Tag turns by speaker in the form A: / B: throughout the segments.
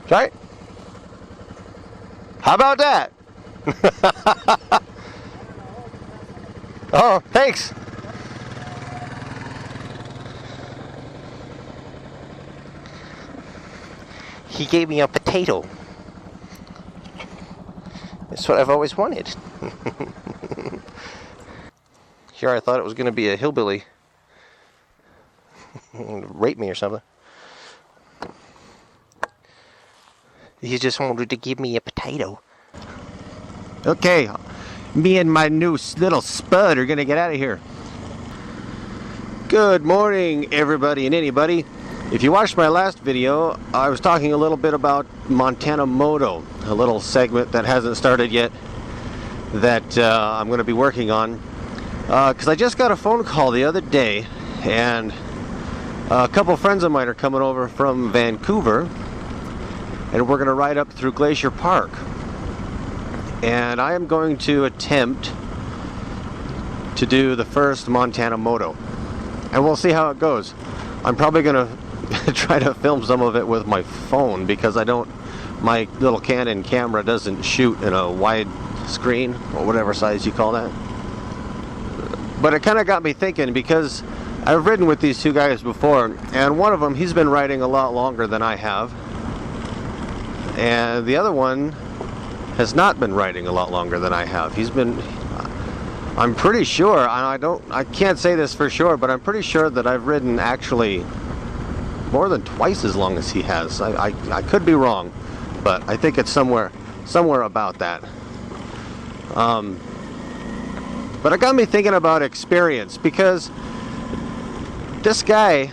A: Right? How about that? Oh, thanks. He gave me a potato. That's what I've always wanted. Here I thought it was going to be a hillbilly. Rape me or something. He just wanted to give me a potato. Okay, me and my new little spud are going to get out of here. Good morning, everybody and anybody. If you watched my last video, I was talking a little bit about Montana Moto, a little segment that hasn't started yet that I'm going to be working on. Because I just got a phone call the other day, and a couple friends of mine are coming over from Vancouver, and we're going to ride up through Glacier Park. And I am going to attempt to do the first Montana Moto, and we'll see how it goes. I'm probably going to try to film some of it with my phone because my little Canon camera doesn't shoot in a wide screen or whatever size you call that. But it kind of got me thinking because I've ridden with these two guys before, and one of them, he's been riding a lot longer than I have, and the other one has not been riding a lot longer than I have. I'm pretty sure, and I can't say this for sure, but I'm pretty sure that I've ridden actually more than twice as long as he has. I could be wrong, but I think it's somewhere about that. But it got me thinking about experience, because this guy,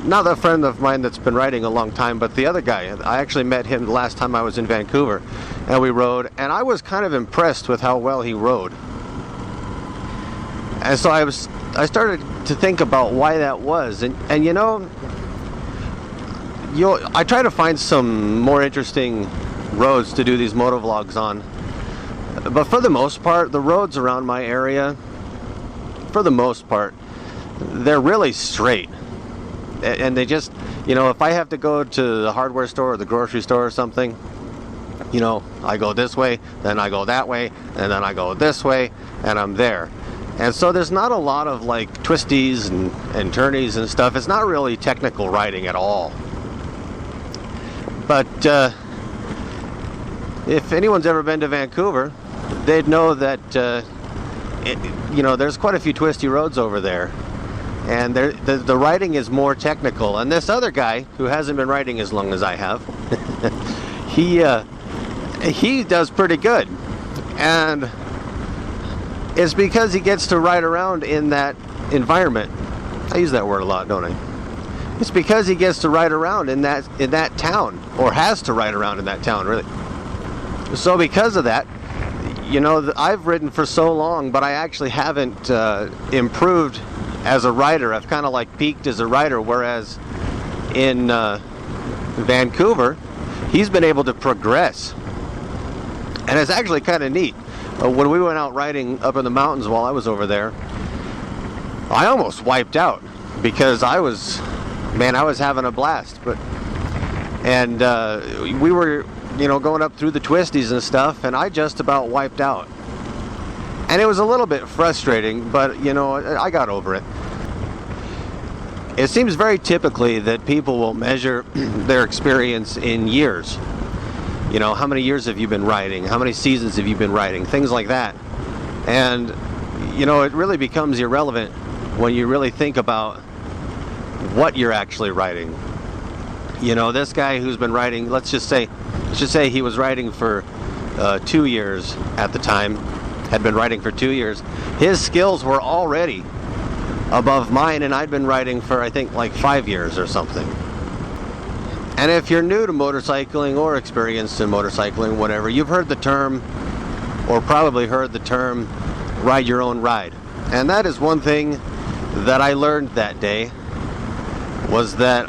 A: not a friend of mine that's been riding a long time, but the other guy, I actually met him the last time I was in Vancouver, and we rode, and I was kind of impressed with how well he rode. And so I started to think about why that was, and you know, I try to find some more interesting roads to do these motovlogs on. But for the most part, the roads around my area, for the most part, they're really straight. And they just, you know, if I have to go to the hardware store or the grocery store or something, you know, I go this way, then I go that way, and then I go this way, and I'm there. And so there's not a lot of like twisties and turnies and stuff. It's not really technical riding at all. But if anyone's ever been to Vancouver, they'd know that you know, there's quite a few twisty roads over there, and the riding is more technical. And this other guy, who hasn't been riding as long as I have, he does pretty good, and it's because he gets to ride around in that environment. I use that word a lot, don't I? It's because he gets to ride around in that town, or has to ride around in that town, really. So because of that, you know, I've ridden for so long, but I actually haven't improved as a rider. I've kind of like peaked as a rider, whereas in Vancouver, he's been able to progress. And it's actually kind of neat. When we went out riding up in the mountains while I was over there, I almost wiped out because I was having a blast. And we were, you know, going up through the twisties and stuff, and I just about wiped out. And it was a little bit frustrating, but, you know, I got over it. It seems very typically that people will measure their experience in years. You know, how many years have you been riding? How many seasons have you been riding? Things like that. And, you know, it really becomes irrelevant when you really think about what you're actually riding. You know, this guy who's been riding, let's just say he was riding for 2 years at the time, had been riding for 2 years. His skills were already above mine, and I'd been riding for, I think, like 5 years or something. And if you're new to motorcycling or experienced in motorcycling, whatever, you've heard the term, or probably heard the term, ride your own ride. And that is one thing that I learned that day, was that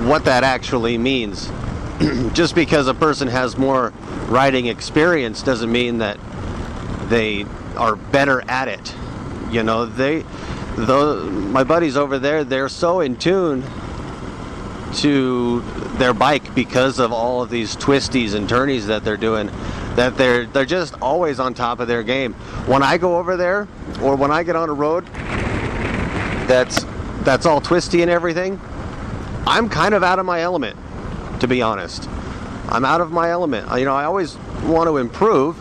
A: what that actually means. Just because a person has more riding experience doesn't mean that they are better at it. You know, my buddies over there, they're so in tune to their bike because of all of these twisties and turnies that they're doing, that they're just always on top of their game. When I go over there, or when I get on a road that's all twisty and everything, I'm kind of out of my element, to be honest. I'm out of my element. You know, I always want to improve,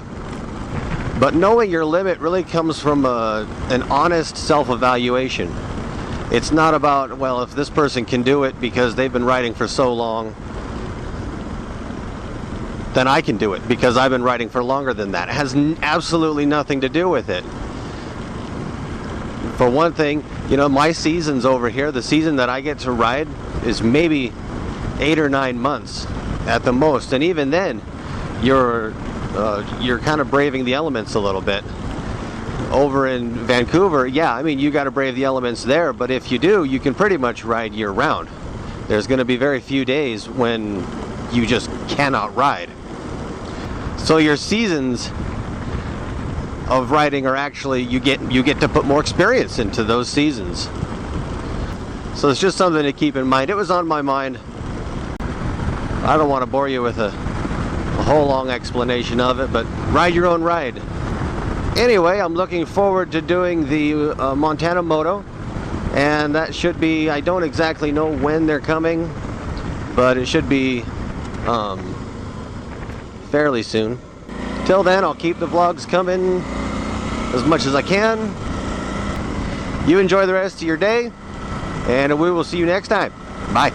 A: but knowing your limit really comes from an honest self-evaluation. It's not about, well, if this person can do it because they've been riding for so long, then I can do it because I've been riding for longer than that. It has absolutely nothing to do with it. For one thing, you know, my seasons over here, the season that I get to ride is maybe 8 or 9 months at the most, and even then you're kind of braving the elements a little bit. Over in Vancouver, yeah, I mean, you got to brave the elements there, but if you do, you can pretty much ride year round. There's going to be very few days when you just cannot ride. So your seasons of riding are actually, you get to put more experience into those seasons. So it's just something to keep in mind. It was on my mind. I don't want to bore you with a whole long explanation of it, but ride your own ride. Anyway, I'm looking forward to doing the Montana Moto, and that should be, I don't exactly know when they're coming, but it should be fairly soon. Till then, I'll keep the vlogs coming as much as I can. You enjoy the rest of your day, and we will see you next time. Bye.